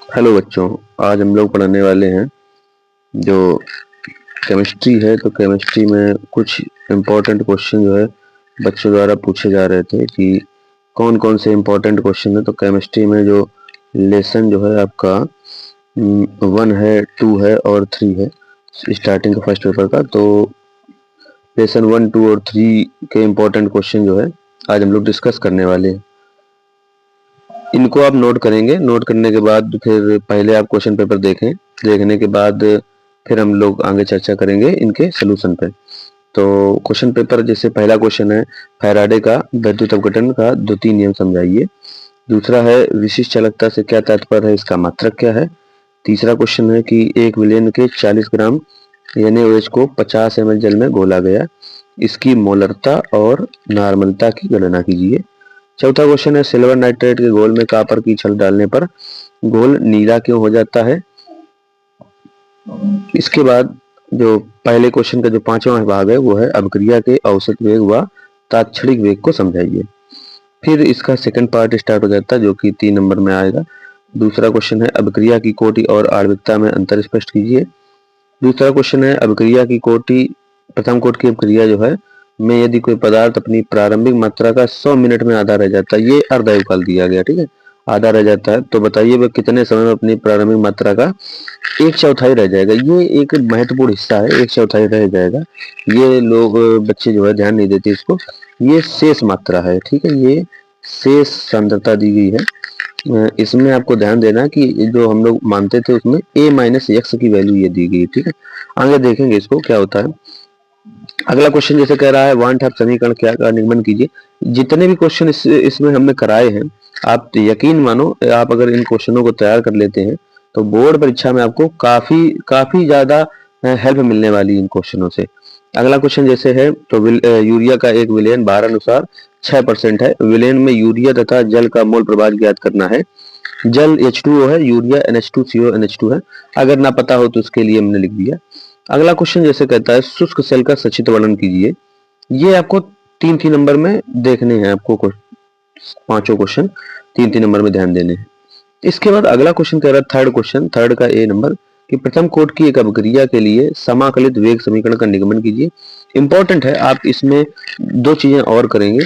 Hello बच्चों, आज हम लोग पढ़ने वाले हैं जो केमिस्ट्री है। तो केमिस्ट्री में कुछ इम्पोर्टेंट क्वेश्चन जो है बच्चों द्वारा पूछे जा रहे थे कि कौन कौन से इम्पोर्टेंट क्वेश्चन है। तो केमिस्ट्री में जो लेसन जो है आपका 1 है, 2 है और 3 है स्टार्टिंग का फर्स्ट पेपर का। तो लेसन 1, 2 और 3 के इम्पोर्टेंट क्वेश्चन जो है आज हम लोग डिस्कस करने वाले हैं। इनको आप नोट करेंगे। नोट करने के बाद फिर पहले आप क्वेश्चन पेपर देखें। देखने के बाद फिर हम लोग आगे चर्चा करेंगे इनके सोल्यूशन पे। तो क्वेश्चन पेपर जैसे पहला क्वेश्चन है फैराडे का वैद्युत अपघटन का द्वितीय नियम समझाइए। दूसरा है विशिष्ट चालकता से क्या तात्पर्य है, इसका मात्रक क्या है। तीसरा क्वेश्चन है कि 1 विलयन के 40 ग्राम NaOH को 50 ml जल में घोला गया, इसकी मोलरता और नॉर्मलता की गणना कीजिए। चौथा क्वेश्चन है सिल्वर नाइट्रेट के घोल में कॉपर की छड़ डालने पर घोल नीला क्यों हो जाता है। इसके बाद जो पहले क्वेश्चन का जो पांचवा भाग है वो है अभिक्रिया के औसत वेग व तात्क्षणिक वेग को समझाइए। फिर इसका सेकंड पार्ट स्टार्ट हो जाता है जो कि 3 नंबर में आएगा। दूसरा क्वेश्चन है अभिक्रिया की कोटि और आणविकता में अंतर स्पष्ट कीजिए। दूसरा क्वेश्चन है अभिक्रिया की कोटि, प्रथम कोटि की अभिक्रिया जो है में यदि कोई पदार्थ अपनी प्रारंभिक मात्रा का 100 मिनट में आधा रह जाता है, ये अर्धआयुकाल दिया गया, ठीक है, आधा रह जाता है, तो बताइए वह कितने समय में अपनी प्रारंभिक मात्रा का 1/4 रह जाएगा। ये एक महत्वपूर्ण हिस्सा है, 1/4 रह जाएगा। ये लोग बच्चे जो है ध्यान नहीं देते इसको। ये शेष मात्रा है, ठीक है, ये शेष सांद्रता दी गई है। इसमें आपको ध्यान देना कि जो हम लोग मानते थे उसमें a-x की वैल्यू ये दी गई है, ठीक है। आगे देखेंगे इसको क्या होता है। अगला क्वेश्चन जैसे कह रहा है वन टैप समीकरण क्या का निगमन कीजिए। जितने भी क्वेश्चन इसमें हमने कराए हैं, आप यकीन मानो, आप अगर इन क्वेश्चनों को तैयार कर लेते हैं तो बोर्ड परीक्षा में आपको काफी काफी ज्यादा हेल्प मिलने वाली इन क्वेश्चनों से। अगला क्वेश्चन जैसे है तो यूरिया का एक विलयन भार अनुसार 6% है। विलयन में यूरिया तथा जल का मोल प्रभाव ज्ञात करना है। जल H2O है, यूरिया NH2CO NH2 है। अगर ना पता हो तो उसके लिए हमने लिख दिया। अगला क्वेश्चन जैसे कहता है शुष्क सेल का सचित्र वर्णन कीजिए। ये आपको 3 नंबर में देखने हैं, आपको पांचों क्वेश्चन 3 नंबर में ध्यान देने हैं। इसके बाद अगला क्वेश्चन कह रहा है थर्ड क्वेश्चन, थर्ड का A नंबर कि प्रथम कोट की एक अभिक्रिया के लिए समाकलित वेग समीकरण का निगमन कीजिए। इंपॉर्टेंट है, आप इसमें 2 चीजें और करेंगे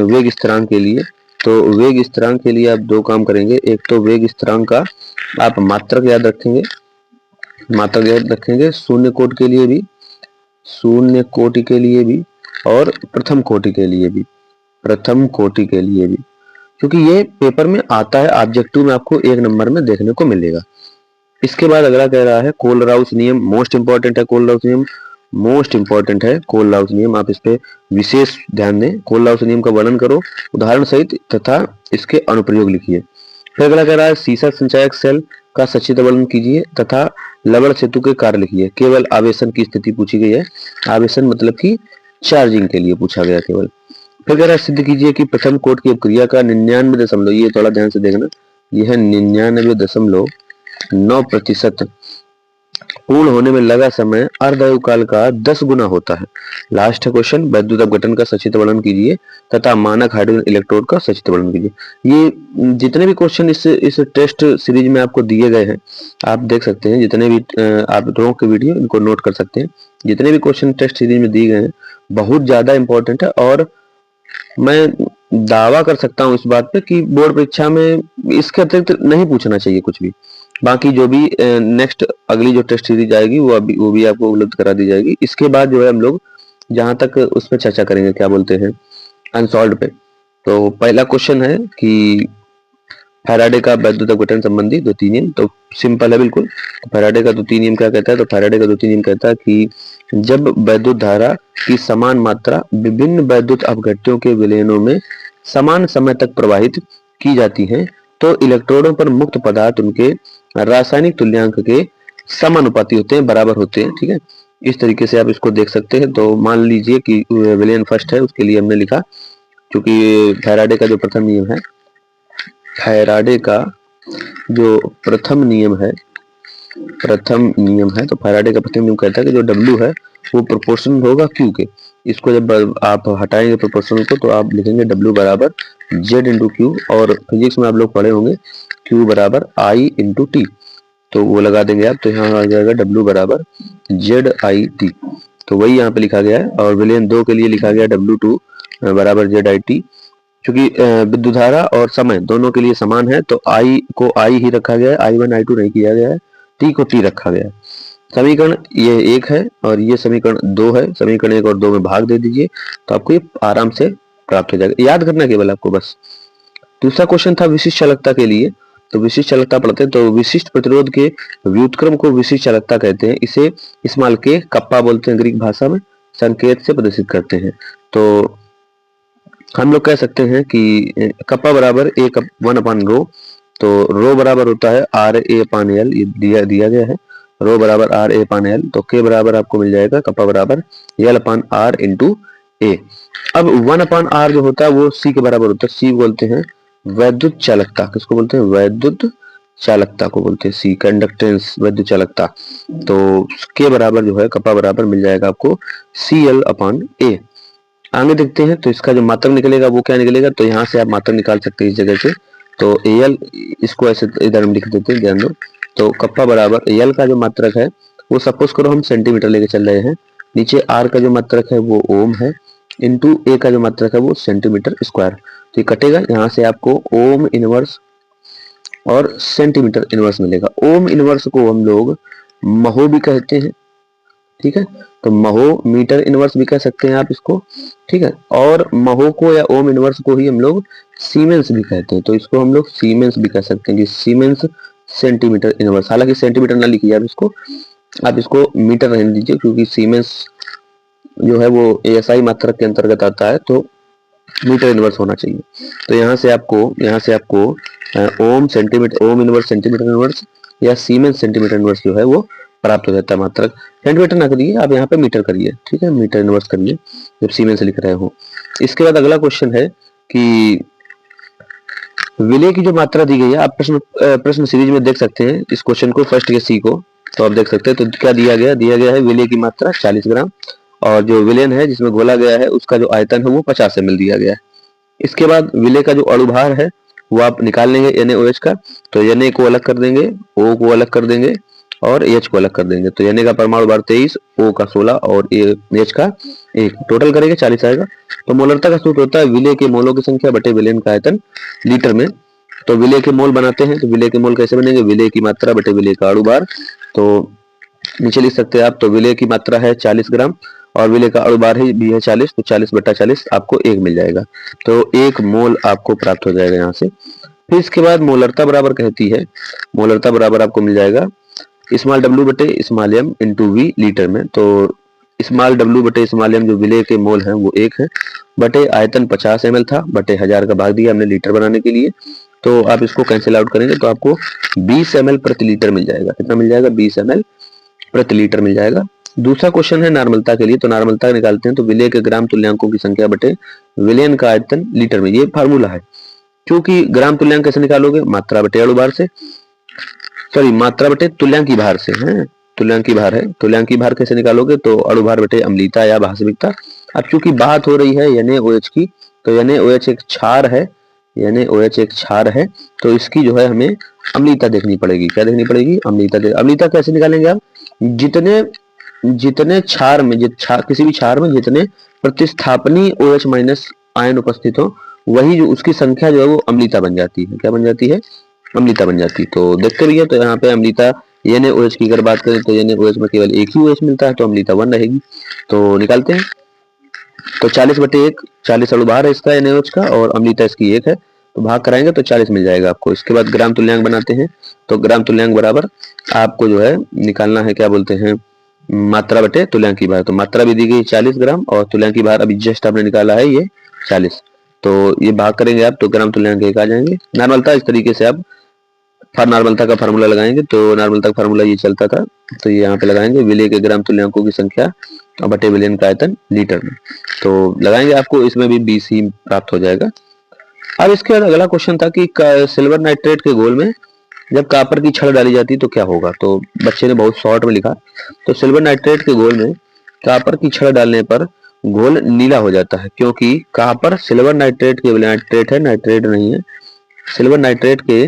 वेग स्थिरांक के लिए। तो वेग स्थिरांक के लिए आप 2 काम करेंगे। एक तो वेग स्थिरांक का आप मात्रक याद रखेंगे, मात्रक याद रखेंगे शून्य कोटि के लिए भी, शून्य कोटि के लिए भी और प्रथम कोटि के लिए भी, प्रथम कोटि के लिए भी, क्योंकि ये पेपर में आता है, ऑब्जेक्टिव में आपको 1 नंबर में देखने को मिलेगा। इसके बाद अगला कह रहा है कोलराउस नियम, मोस्ट इंपॉर्टेंट है कोलराउस नियम, मोस्ट इंपॉर्टेंट है कोलराउस नियम, आप इस पे विशेष ध्यान दें। कोलराउस नियम का वर्णन करो उदाहरण सहित तथा इसके अनुप्रयोग लिखिए। फिर अगला कह रहा है सीसा संचायक सेल का सचित्र वर्णन कीजिए तथा लवण सेतु के कार्य लिखिए। केवल आवेशन की स्थिति पूछी गई है, आवेशन मतलब कि चार्जिंग के लिए पूछा गया केवल। फिर कह रहा है सिद्ध कीजिए कि प्रथम कोट की अपक्रिया का 99 ये थोड़ा ध्यान से देखना, यह 99.9% पूर्ण होने में लगा समय अर्धआयुकाल का 10 गुना होता है। लास्ट है क्वेश्चन वैद्युत अपघटन का सचित्र वर्णन कीजिए तथा मानक हाइड्रोजन इलेक्ट्रोड का सचित्र वर्णन कीजिए। ये जितने भी क्वेश्चन इस टेस्ट सीरीज में आपको दिए गए हैं आप देख सकते हैं। जितने भी आप लोगों के वीडियो इनको नोट कर सकते हैं। जितने भी क्वेश्चन टेस्ट सीरीज में दिए गए हैं बहुत ज्यादा इंपॉर्टेंट है और मैं दावा कर सकता हूं इस बात पे कि बोर्ड परीक्षा में इसके अतिरिक्त नहीं पूछना चाहिए कुछ भी। बाकी जो भी नेक्स्ट अगली जो टेस्ट सीरीज आएगी वो भी आपको उपलब्ध करा दी जाएगी। इसके बाद जो है हम लोग जहां तक उस पर चर्चा करेंगे, क्या बोलते हैं, अनसॉल्व पे। तो पहला क्वेश्चन है कि फैराडे का वैद्युत अपघटन संबंधी द्वितीय नियम, तो सिंपल है बिल्कुल। तो फैराडे का द्वितीय नियम क्या कहता है, तो फैराडे का द्वितीय नियम कहता है कि जब वैद्युत धारा की समान मात्रा विभिन्न वैद्युत अपघट्यों के विलयनों में समान समय तक प्रवाहित की जाती है तो इलेक्ट्रोडों पर मुक्त पदार्थ उनके रासायनिक तुल्यांक के समानुपाती होते हैं, बराबर होते हैं, ठीक है। इस तरीके से आप इसको देख सकते हैं। तो मान लीजिए कि विलयन फर्स्ट है, उसके लिए हमने लिखा, क्योंकि फैराडे का जो प्रथम नियम है, फैराडे का जो प्रथम नियम है, प्रथम नियम है, तो फैराडे का प्रथम नियम कहता है कि जो W है वो प्रोपोर्शनल होगा Q के। इसको जब आप हटाएंगे प्रोपोर्शनल को तो आप लिखेंगे W बराबर Z इंटू Q। और फिजिक्स में आप लोग पढ़े होंगे Q बराबर I इंटू टी, तो वो लगा देंगे आप, तो यहाँ आ जाएगा W बराबर ZIT, तो वही यहाँ पे लिखा गया है। और विलेन 2 के लिए लिखा गया W2 बराबर ZIT, क्योंकि विद्युत धारा और समय दोनों के लिए समान है, तो I को I ही रखा गया है, I1 I2 नहीं किया गया है, T को T रखा गया है। समीकरण ये 1 है और ये समीकरण 2 है, समीकरण 1 और 2 में भाग दे दीजिए तो आपको ये आराम से प्राप्त हो जाएगा। याद करना केवल आपको बस। दूसरा क्वेश्चन था विशिष्ट चालकता के लिए, तो विशिष्ट चालकता पढ़ते हैं। तो विशिष्ट प्रतिरोध के व्युत्क्रम को विशिष्ट चालकता कहते हैं। इसे स्मॉल के कप्पा बोलते हैं ग्रीक भाषा में, संकेत से प्रदर्शित करते हैं। तो हम लोग कह सकते हैं कि कप्पा बराबर वन अपन रो, तो रो बराबर होता है RA/L, ये दिया गया है, रो बराबर RA/L, तो K बराबर आपको मिल जाएगा कप्पा बराबर L/R इंटू A। अब 1/R जो होता है वो C के बराबर होता है, C बोलते हैं वैद्युत चालकता। किसको बोलते हैं? वैद्युत चालकता को बोलते हैं C, कंडक्टेंस, वैद्युत चालकता। तो K बराबर जो है कप्पा बराबर मिल जाएगा आपको CL/A। आगे देखते हैं, तो इसका जो मात्रक निकलेगा वो क्या निकलेगा, तो यहाँ से आप मात्रक निकाल सकते हैं इस जगह से। तो AL इसको ऐसे इधर में लिख देते हैं, ध्यान दो। तो कप्पा बराबर AL का जो मात्रक है वो सपोज करो हम सेंटीमीटर लेके चल रहे हैं, नीचे R का जो मात्रक है वो ओम है, इंटू A का जो मात्रक है वो सेंटीमीटर स्क्वायर। तो ये कटेगा, यहाँ से आपको ओम इनवर्स और सेंटीमीटर इनवर्स मिलेगा। ओम इनवर्स को हम लोग महो भी कहते हैं, ठीक है, तो महो मीटर इनवर्स भी कह सकते हैं आप इसको, ठीक है। और महो को या ओम इनवर्स को ही हम लोग सीमेंस भी कहते हैं, तो इसको हम लोग सीमेंस भी कह सकते हैं कि सीमेंस सेंटीमीटर इनवर्स। हालांकि सेंटीमीटर ना लिखिए आप इसको मीटर रहने दीजिए, क्योंकि सीमेंस जो है वो ASI मात्रक के अंतर्गत आता है, तो मीटर इनवर्स होना चाहिए। तो यहाँ से आपको ohm centimetre, ohm inverse centimetre inverse या सीमेंस सेंटीमीटर इनवर्स जो है वो प्राप्त हो जाता है मात्रक। सेंटीमीटर ना करिए आप, यहाँ पे मीटर करिए, ठीक है, मीटर इनवर्स करिए जब सीमेंस लिख रहे हो। इसके बाद अगला क्वेश्चन है कि विलेय की जो मात्रा दी गई है, आप प्रश्न सीरीज में देख सकते हैं इस क्वेश्चन को, फर्स्ट के C को, तो आप देख सकते हैं। तो क्या दिया गया है विलेय की मात्रा 40 ग्राम, और जो विलेन है जिसमें घोला गया है उसका जो आयतन है वो 50 ml दिया गया है। इसके बाद विलेय का जो अणुभार है वो आप निकाल लेंगे NaOH का, तो Na को अलग कर देंगे, O को अलग कर देंगे और H को अलग कर देंगे। तो Na का परमाणु भार 23, O का 16 और H का 1, टोटल करेंगे 40 आएगा। तो मोलरता का सूत्र होता है विलेय के मोलों की संख्या बटे विलेन का आयतन लीटर में। तो विलेय के मोल बनाते हैं, तो विलेय के मोल कैसे बनेंगे, विलेय की मात्रा बटे विलेय का अणुभार। तो नीचे लिख सकते हैं आप, तो विलेय की मात्रा है 40 ग्राम और विलेय का अणुभार भी है 40, तो 40/40 आपको 1 मिल जाएगा, तो 1 मोल आपको प्राप्त हो जाएगा यहाँ से। फिर इसके बाद मोलरता बराबर कहती है, मोलरता बराबर आपको मिल जाएगा स्मॉल w बटे small m into V litre में। तो स्मॉल w बटे स्मॉल m जो विलेय के मोल हैं वो 1 है, बटे आयतन 50 ml था, बटे 1000 का भाग दिया हमने लीटर बनाने के लिए। तो आप इसको कैंसिल आउट करेंगे तो आपको 20 ml प्रति लीटर मिल जाएगा। कितना मिल जाएगा? 20 ml प्रति लीटर मिल जाएगा। दूसरा क्वेश्चन है नॉर्मलता के लिए, तो नॉर्मलता निकालते हैं। तो विलेय के ग्राम तुल्यांकों की संख्या बटे विलेयन का आयतन लीटर में, ये फार्मूला है। क्योंकि ग्राम तुल्यांक कैसे निकालोगे? मात्रा बटे अणुभार से, सॉरी मात्रा बटे तुल्यांकी भार से है, तुल्यांकी भार है, तुल्यांकी भार कैसे निकालोगे? तो अणुभार बटे अम्लीयता या भास्विकता। अब चूंकि बात हो रही है NaOH की, तो NaOH एक क्षार है, NaOH एक क्षार है, तो इसकी जो है हमें अम्लीयता देखनी पड़ेगी। क्या देखनी पड़ेगी? अम्लीयता। अम्लीयता कैसे निकालेंगे आप? जितने क्षार में किसी भी क्षार में जितने प्रतिस्थापनी OH माइनस आयन उपस्थित हो, वही जो उसकी संख्या जो है वो अम्लीयता बन जाती है। क्या बन जाती है? अम्लीयता बन जाती है। तो देखते रहिए, तो यहाँ पे अम्लीयता NaOH की अगर बात करें तो NaOH में केवल एक ही OH मिलता है, तो अम्लीयता 1 रहेगी। तो निकालते हैं, तो 40/1, 40 अणुभार है इसका NaOH का और अम्लीयता इसकी 1 है, तो भाग कराएंगे तो 40 मिल जाएगा आपको। इसके बाद ग्राम तुल्यांक बनाते हैं, तो ग्राम तुल्यांक बराबर आपको जो है निकालना है, क्या बोलते हैं, मात्रा बटे तुल्यांकी भार। तो मात्रा भी दी गई 40 ग्राम और तुल्यांकी भार अभी जस्ट आपने निकाला है ये 40, तो ये भाग करेंगे आप तो ग्राम तुल्यांक 1 आ जाएंगे। नॉर्मलता इस तरीके से आप नॉर्मलता का फार्मूला लगाएंगे, तो नॉर्मलता का फार्मूला ये चलता था, तो ये यहाँ पे लगाएंगे विलेय के ग्राम तुल्यांकों की संख्या बटे विलेयन का आयतन लीटर में, तो लगाएंगे आपको इसमें भी 20 ही प्राप्त हो जाएगा। अब इसके बाद अगला क्वेश्चन था कि सिल्वर नाइट्रेट के घोल में जब कापर की छड़ डाली जाती है तो क्या होगा? तो बच्चे ने बहुत शॉर्ट में लिखा, तो सिल्वर नाइट्रेट के घोल में कापर की छड़ डालने पर घोल नीला हो जाता है, क्योंकि कापर सिल्वर नाइट्रेट के नाइट्रेट है, नाइट्रेट नहीं है। सिल्वर नाइट्रेट के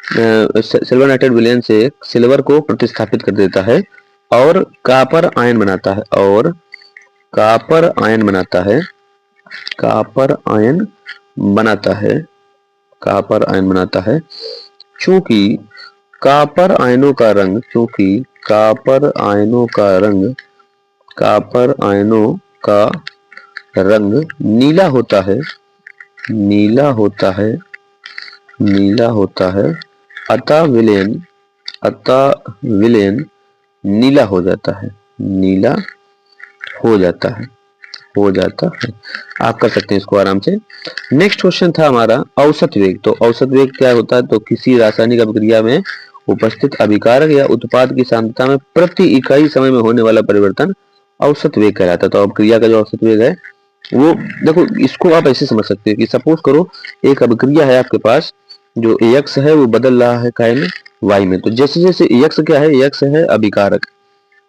सिल्वर नाइट्रेट विलयन से सिल्वर को प्रतिस्थापित कर देता है और कापर आयन बनाता है, और कापर आयन बनाता है, कापर आयन बनाता है, कापर आयन बनाता है। चूंकि कापर आयनों का रंग, चूंकि कापर आयनों का रंग, कापर आयनों का रंग नीला होता है, नीला होता है, नीला होता है, अतः विलयन, अतः विलयन नीला हो जाता है, नीला हो जाता है, हो जाता है। आप कर सकते हैं इसको आराम से। नेक्स्ट क्वेश्चन था हमारा औसत वेग। तो औसत वेग क्या होता है? तो किसी रासायनिक अभिक्रिया में उपस्थित अभिकारक या उत्पाद की सांद्रता में प्रति इकाई समय में होने वाला परिवर्तन औसत वेग कहलाता है। तो अभिक्रिया का जो औसत वेग है वो, देखो इसको आप ऐसे समझ सकते हैं कि सपोज करो एक अभिक्रिया है आपके पास, जो एक्स है वो बदल रहा है काय में, वाई में। तो जैसे जैसे एक्स क्या है, एक्स है अभिकारक,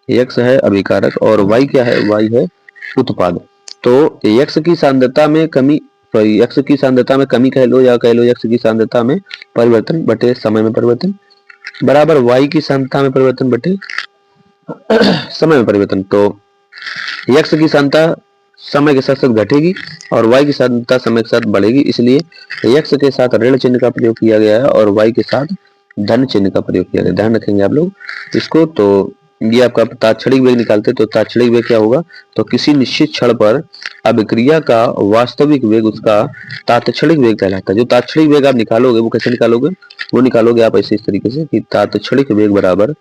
एक्स है अभिकारक, और वाई क्या है, वाई है उत्पाद। तो एक्स की सांद्रता में कमी, सॉरी एक्स की सांद्रता में कमी कह लो, या कह लो एक्स की सांद्रता में परिवर्तन बटे समय में परिवर्तन, बराबर वाई की सांद्रता में परिवर्तन बटे समय में परिवर्तन। तो एक्स की सांद्रता समय के साथ साथ घटेगी और y की सांद्रता समय के साथ बढ़ेगी, इसलिए x के साथ ऋण चिन्ह का प्रयोग किया गया है और y के साथ धन चिन्ह का प्रयोग किया गया। ध्यान रखेंगे आप लोग इसको। तो ये आपका तात्क्षणिक वेग निकालते, तो तात्क्षणिक वेग क्या होगा? तो किसी निश्चित क्षण पर अभिक्रिया का वास्तविक वेग उसका तात्क्षणिक वेग कहलाता है। जो तात्क्षणिक वेग आप निकालोगे वो कैसे निकालोगे? वो निकालोगे आप ऐसे इस तरीके से कि तात्क्षणिक वेग बराबर,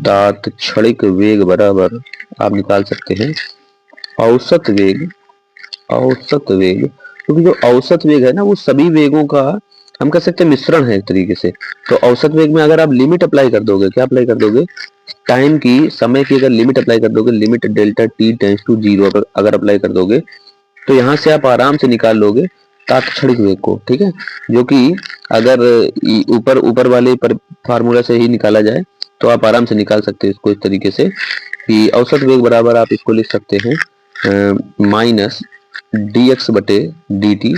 तात्क्षणिक वेग बराबर आप निकाल सकते हैं औसत वेग, औसत वेग। क्योंकि जो औसत वेग है ना वो सभी वेगों का हम कह सकते हैं मिश्रण है एक तरीके से। तो औसत वेग में अगर आप लिमिट अप्लाई कर दोगे, क्या अप्लाई कर दोगे? टाइम की, समय की अगर लिमिट अप्लाई कर दोगे, limit delta T tends to 0 अगर अप्लाई कर दोगे, तो यहाँ से आप आराम से निकाल लोगे तात्क्षणिक वेग को। ठीक है, जो कि अगर ऊपर ऊपर वाले फार्मूला से ही निकाला जाए तो आप आराम से निकाल सकते हैं इसको इस तरीके से कि औसत वेग बराबर आप इसको लिख सकते हैं माइनस डी एक्स बटे डी टी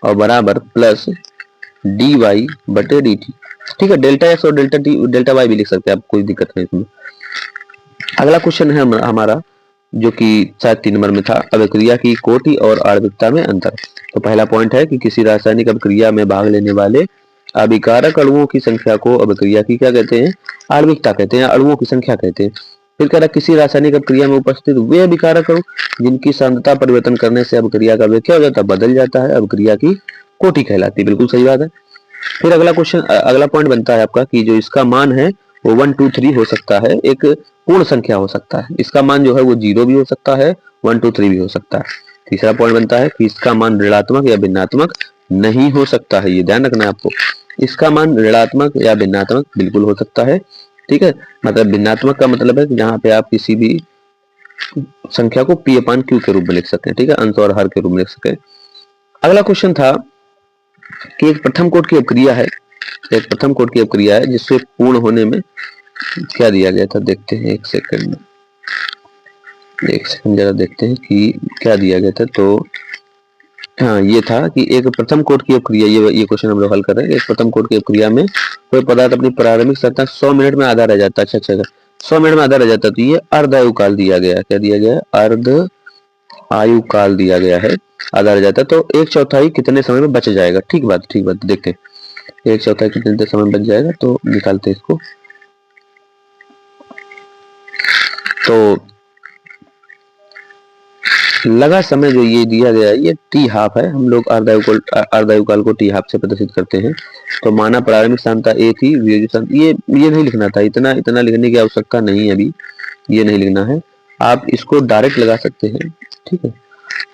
और बराबर प्लस डी वाई बटे डी टी। ठीक है, डेल्टा एक्स और डेल्टा टी, डेल्टा वाई भी लिख सकते हैं आप, कोई दिक्कत नहीं इसमें। अगला क्वेश्चन है हमारा जो कि शायद 3 नंबर में था, अभिक्रिया की कोटि और आणविकता में अंतर। तो पहला पॉइंट है कि किसी रासायनिक अभिक्रिया में भाग लेने वाले अभिकारक अणुओं की संख्या को अभिक्रिया की क्या कहते हैं? आणविकता कहते हैं, अणुओं की संख्या कहते हैं। फिर कह रहा किसी रासायनिक अभिक्रिया में उपस्थित वे अभिकारक अणु जिनकी सांद्रता परिवर्तन करने से अभिक्रिया का वेग क्या हो जाता है? बदल जाता है, अभिक्रिया की कोटि कहलाती है। बिल्कुल सही बात है। फिर अगला क्वेश्चन, अगला पॉइंट बनता है आपका कि जो इसका मान है वो 1 2 3 हो सकता है, एक पूर्ण संख्या हो सकता है। इसका मान जो है वो 0 भी हो सकता है, 1 2 3 भी हो सकता है। तीसरा पॉइंट बनता है कि इसका मान ऋणात्मक या भिन्नात्मक नहीं हो सकता है। ये ध्यान रखना है आपको, इसका मान ऋणात्मक या भिन्नात्मक बिल्कुल हो सकता है। ठीक है, मतलब भिन्नात्मक का मतलब है कि जहाँ पे आप किसी भी संख्या को p अपान q के रूप में लिख सकते हैं। ठीक है, अंश और हर के रूप में लिख सकते हैं। अगला क्वेश्चन था कि एक प्रथम कोट की अभिक्रिया है, एक प्रथम कोट की अभिक्रिया है जिससे पूर्ण होने में क्या दिया गया था? देखते हैं, एक सेकंड जरा देखते हैं कि क्या दिया गया था। तो हाँ, ये था कि एक प्रथम कोट की अभिक्रिया, ये क्वेश्चन हम लोग हल कर रहे हैं। एक प्रथम कोट की अभिक्रिया में कोई पदार्थ अपनी प्रारंभिक सांद्रता 100 मिनट में आधा रह जाता है। अच्छा, 100 मिनट में आधा रह जाता है, तो ये अर्ध आयुकाल दिया गया है। क्या दिया गया है? अर्ध आयुकाल दिया गया है, आधा रह जाता है। तो 1/4 कितने समय में बच जाएगा? ठीक बात, ठीक बात, देखते हैं 1/4 कितने समय में बच जाएगा। तो निकालते हैं इसको। तो लगा समय जो ये दिया गया है ये टी हाफ है। हम लोग अर्धायुकाल को टी हाफ से प्रदर्शित करते हैं। तो माना प्रारंभिक सांद्रता ए थी, ये नहीं लिखना था, इतना लिखने की आवश्यकता नहीं, अभी ये नहीं लिखना है। आप इसको डायरेक्ट लगा सकते हैं। ठीक है,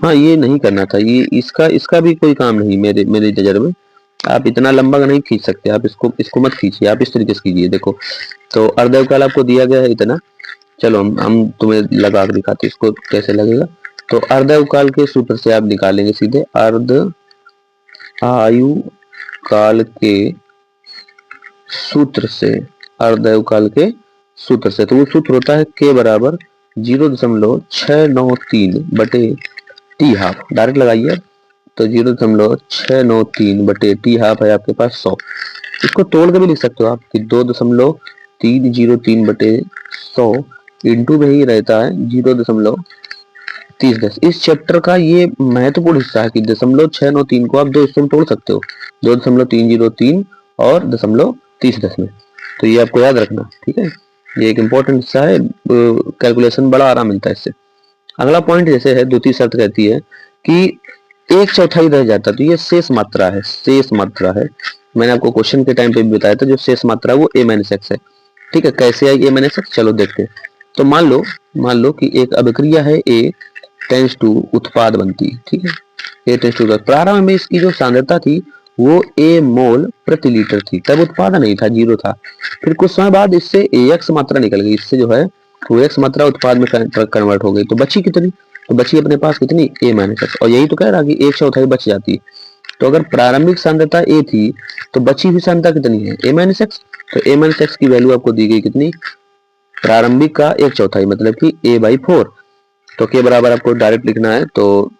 हाँ ये नहीं करना था, ये इसका भी कोई काम नहीं मेरे नजर में। आप इतना लंबा नहीं खींच सकते, आप इसको मत खींचिए, आप इस तरीके से कीजिए। देखो, तो अर्धायुकाल आपको दिया गया है इतना। चलो हम तुम्हें लगा के दिखाते इसको कैसे लगेगा। तो अर्धायुकाल के सूत्र से आप निकालेंगे सीधे, अर्ध आयुकाल के सूत्र से, अर्धायुकाल के सूत्र से। तो वो सूत्र होता है k बराबर 0.693 बटे टी हाफ। डायरेक्ट लगाइए, तो 0.693 बटे टी हाफ है आपके पास 100। इसको तोड़ के भी लिख सकते हो आप कि 2.303/100 इंटू में ही रहता है 0.3010। इस चैप्टर का ये महत्वपूर्ण हिस्सा है कि 0.693 को आप दो हिस्सों में तोड़ सकते हो, 2.303 और 0.3010 में। तो ये आपको याद रखना, ठीक है, ये एक इम्पोर्टेंट हिस्सा है, कैलकुलेशन बड़ा आराम मिलता है इससे। अगला पॉइंट जैसे है, द्वितीय शर्त कहती है कि 1/4 रह जाता है, तो ये शेष मात्रा है, शेष मात्रा है। मैंने आपको क्वेश्चन के टाइम पे भी बताया था, जो शेष मात्रा है वो a - x है, ठीक है। कैसे आई a - x, चलो देखते हैं। तो मान लो कि एक अभिक्रिया है A टेंस टू उत्पाद बनती है, ठीक है, A टेंस टू। प्रारंभ में इसकी जो सांद्रता थी वो A मोल प्रति लीटर थी, तब उत्पादन नहीं था, 0 था। फिर कुछ समय बाद इससे AX मात्रा निकल गई, इससे जो है वो X मात्रा उत्पाद में कन्वर्ट हो गई, तो बची कितनी, तो बची अपने पास कितनी a - x, और यही तो कह रहा कि 1/4 बच जाती है। तो अगर प्रारंभिक सांद्रता a थी तो बची हुई सांद्रता कितनी है a - x, तो a - x की वैल्यू आपको दी गई कितनी, प्रारंभिक का 1/4 मतलब कि a/4। तो k बराबर आपको डायरेक्ट लिखना है, तो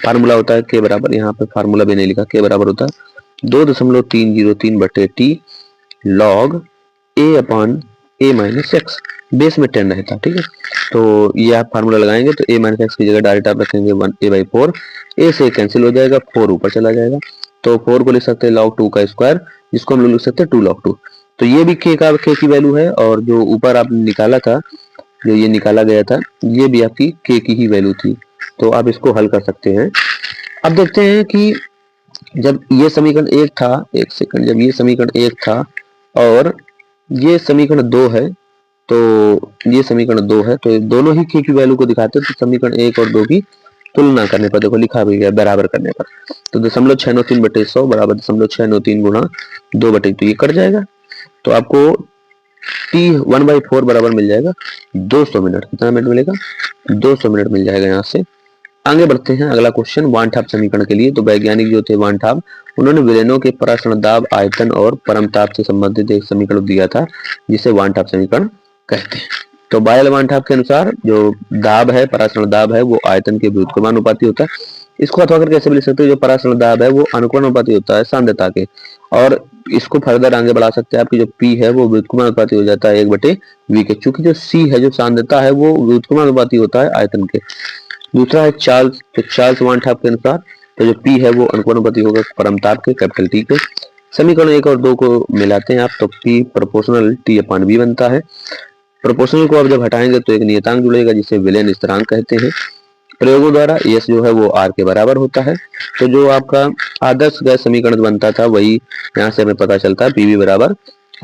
फार्मूला होता है k बराबर, यहाँ पे फार्मूला भी नहीं लिखा, k बराबर होता है 2.303/t log a/a - x, base में 10 रहता, ठीक है। तो ये आप फार्मूला लगाएंगे तो a - x की जगह डायरेक्ट आप रखेंगे 1a/4, a से कैंसिल हो जाएगा, 4 ऊपर चला जाएगा, तो 4 को लिख सकते हैं log 2 का स्क्वायर, जिसको हम लोग लिख सकते हैं 2 log 2। तो ये भी k की वैल्यू है, और जो ऊपर आपने निकाला था, जो ये निकाला गया था, ये भी आपकी k की ही वैल्यू थी। तो आप इसको हल कर सकते हैं। अब देखते हैं कि जब ये समीकरण 1 था, एक सेकंड, जब ये समीकरण 1 था और ये समीकरण 2 है, तो ये समीकरण 2 है, तो दोनों ही k की वैल्यू को दिखाते हैं, तो समीकरण 1 और 2 की तुलना करने पर देखो लिखा भी गया बराबर करने पर, तो 0.693/100 बराबर 0.693 गुणा 2/, तो ये कट जाएगा, तो आपको t 1/4 बराबर मिल जाएगा 200 मिनट। कितना मिनट मिलेगा, 200 मिनट मिल जाएगा। यहाँ से आगे बढ़ते हैं, अगला क्वेश्चन वान ठाप समीकरण के लिए। तो वैज्ञानिक जो थे वान ठाप, उन्होंने विलेनों के परासरण दाब, आयतन और परम ताप से संबंधित एक समीकरण दिया था, जिसे वान ठाप समीकरण कहते हैं। तो बायल वान ठाप के अनुसार जो दाब है, परासरण दाब है, वो आयतन के व्युत्क्रमानुपाती होता है। इसको अथवा कर कैसे भी लिख सकते हो, जो परासरण दाब है वो अनुक्रमानुपाती होता है सांद्रता के, और इसको फर्दर आगे बढ़ा सकते हैं, आपकी जो P है वो व्युत्क्रमानुपाती हो जाता है 1/V के, चूंकि जो C है, जो सांद्रता है, वो व्युत्क्रमानुपाती होता है आयतन के। दूसरा है चार्ल्स, तो चार्ल्स वान ठाप के अनुसार तो जो P है वो अनुक्रमानुपाती होगा परमताप के, कैपिटल T के। समीकरण 1 और 2 को मिलाते हैं आप, तो P प्रोपोर्शनल T/V बनता है। प्रोपोर्शनल को आप जब हटाएंगे तो एक नियतांक जुड़ेगा, जिसे विलेन स्थिरांक कहते हैं। प्रयोगों द्वारा S जो है वो R के बराबर होता है। तो जो आपका आदर्श गैस समीकरण बनता था, वही यहाँ से हमें पता चलता है, PV बराबर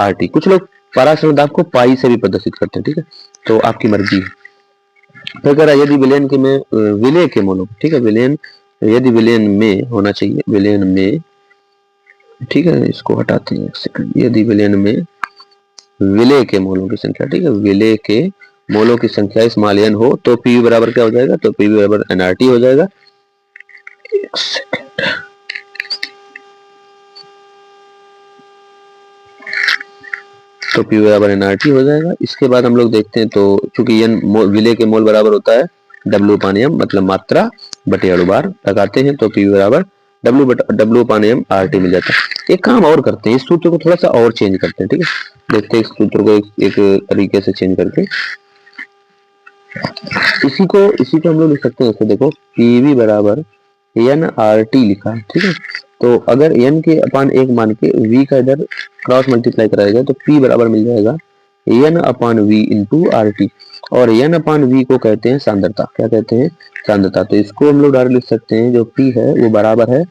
RT। कुछ लोग परासरण दाब को पाई से भी प्रदर्शित करते हैं, ठीक है, तो आपकी मर्जी है। तो अगर यदि विलेन के में विलेय के मोलों, ठीक है, विलेन, यदि विलेन में होना चाहिए, विलेन में, ठीक है, इसको हटाते हैं एक सेकंड, यदि विलेन में विलेय के मोलों की संख्या, ठीक है, विलेय के मोलों की संख्या स्मॉल n हो, तो PV बराबर क्या हो जाएगा, तो PV बराबर nRT हो जाएगा। एक सेकंड, तो PV बराबर nRT हो जाएगा। इसके बाद हम लोग देखते हैं, तो चूंकि n विलेय के मोल बराबर होता है W/m, मतलब मात्रा बटे अणुभार, लगाते हैं तो PV बराबर W/m RT मिल जाता है। एक काम और करते हैं, इस सूत्र को थोड़ा सा और चेंज करते हैं, ठीक है, देखते हैं इस सूत्र को एक तरीके से चेंज करके। इसी को हम लोग लिख सकते हैं, इसको देखो, PV बराबर nRT लिखा है, ठीक है। तो अगर n के अपान 1 मान के v का इधर क्रॉस मल्टीप्लाई कराया जाए, तो P बराबर मिल जाएगा n/v इंटू RT, और n/v को कहते हैं सांद्रता। क्या कहते हैं, सांद्रता। तो इसको हम लोग डायरेक्ट लिख सकते हैं, जो P है वो बराबर है